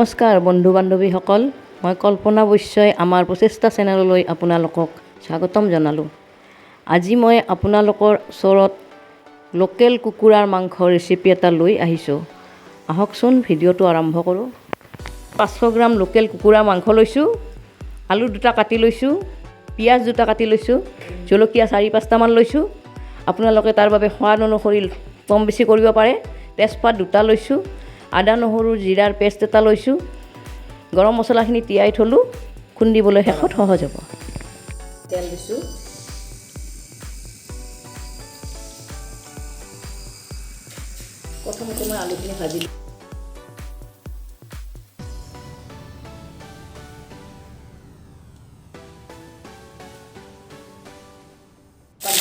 নমস্কাৰ বন্ধু বান্ধৱীসকল, মই কল্পনা বৈশ্যই আমাৰ প্ৰচেষ্টা চেনেললৈ আপোনালোকক স্বাগতম জনালোঁ। আজি মই আপোনালোকৰ ওচৰত লোকেল কুকুৰাৰ মাংসৰ ৰেচিপি এটা লৈ আহিছোঁ। আহকচোন ভিডিঅ'টো আৰম্ভ কৰোঁ। 500 গ্ৰাম লোকেল কুকুৰা মাংস লৈছোঁ, আলু 2টা কাটি লৈছোঁ, পিঁয়াজ 2টা কাটি লৈছোঁ, জলকীয়া 4-5টামান লৈছোঁ। আপোনালোকে তাৰ বাবে সোৱাদ অনুসৰি কম বেছি কৰিব পাৰে। তেজপাত 2টা লৈছোঁ, আদা নহৰু জিৰাৰ পেষ্ট এটা লৈছোঁ। গৰম মছলাখিনি তিয়াই থলোঁ, খুন্দিবলৈ শেষত সহজ হ'ব। তেল দিছোঁ, প্ৰথমতে মই আলুখিনি ভাজি দিলোঁ।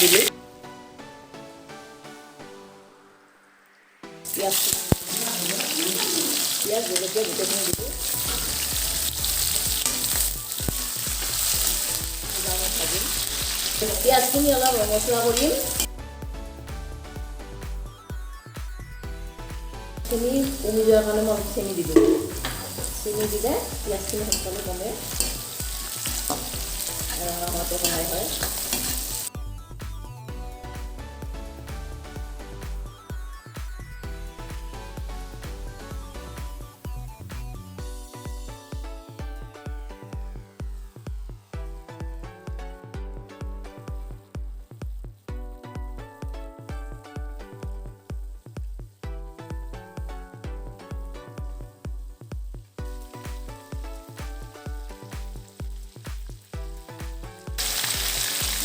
দিলোঁ পিঁয়াজ জলকীয়া গোটেইখিনি দিলোঁ। ভাজিম, পিঁয়াজখিনি অলপ মছলা কৰিম। চেনি কমি যোৱাৰ কাৰণে মই চেনি দিলোঁ। চেনি দিলে পিঁয়াজখিনি সোনকালে কমে, ৰঙা হোৱাটো সহায় হয়।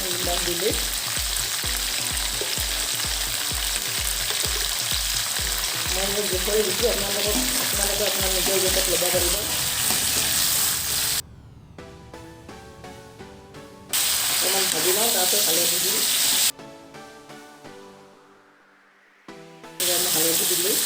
এইবিলাক দিলোঁ। মই মোৰ জোখৰে দিছোঁ, আপোনালোকে আপোনাৰ নিজৰ জোখত ল'ব পাৰিব। অকণমান ভাজি লওঁ, তাৰপিছত হালধি দিম। হালধি দিলোঁ,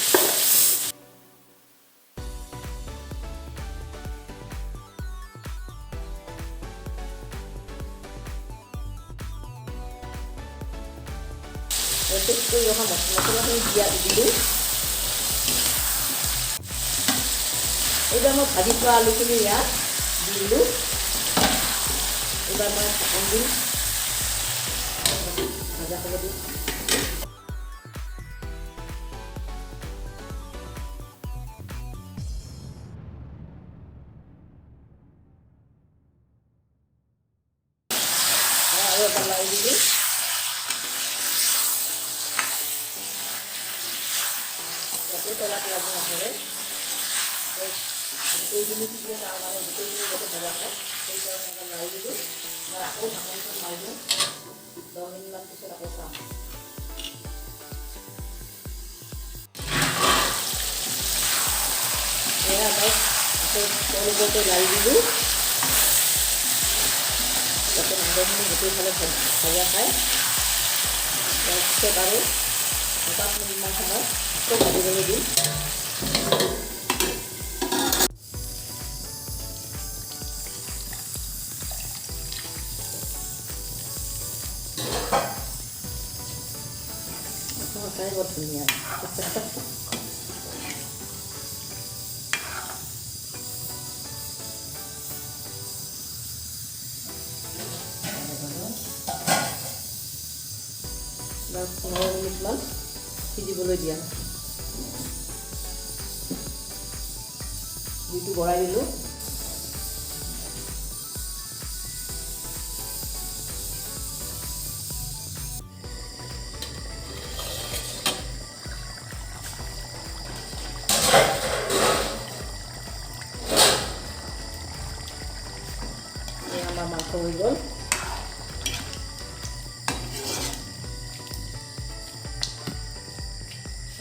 পেষ্ট কৰি ৰখা মছলাখিনি দিলোঁ। এইবাৰ মই ভাজি থোৱা আলুখিনি ইয়াত দি দিলোঁ। এইবাৰ মই ঢাকন দিম, ভাজা হ'ব দিম। আৰু এটা লাৰি দিলোঁ। যাতে তলা পেলাব নধৰে, গোটেইখিনি দিলে তাৰমানে গোটেইখিনি যাতে ভজা হয়, সেইকাৰণে এটা লাৰি দিলোঁ। মই আকৌ ঢাকনখন মাৰি দিওঁ, 10 মিনিটমান পিছত আকৌ চাম। এয়া মই আকৌ তলতে লাৰি দিলোঁ, যাতে মাংসখিনি গোটেইফালে ভজা খায়। তাৰপিছত আৰু 5 মিনিটমান সময় আকৌ ভাজিবলৈ দিম। খাই বৰ ধুনীয়া। বা 15 মিনিটমান সিজিবলৈ দিয়া। জুইটো বঢ়াই দিলোঁ। আমাৰ মাংস হৈ গ'ল।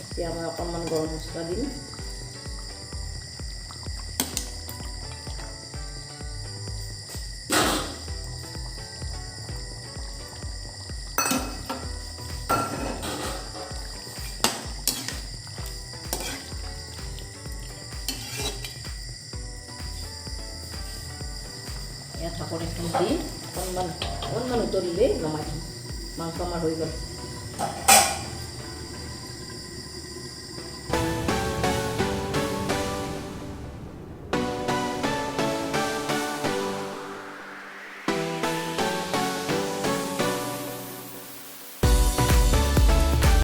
এতিয়া মই অকণমান গৰম মছলা দিম। ইয়াত ঢাকন এখন দি অকণমান উতলিলেই নমাই দিম। মাংস আমাৰ হৈ গ'ল।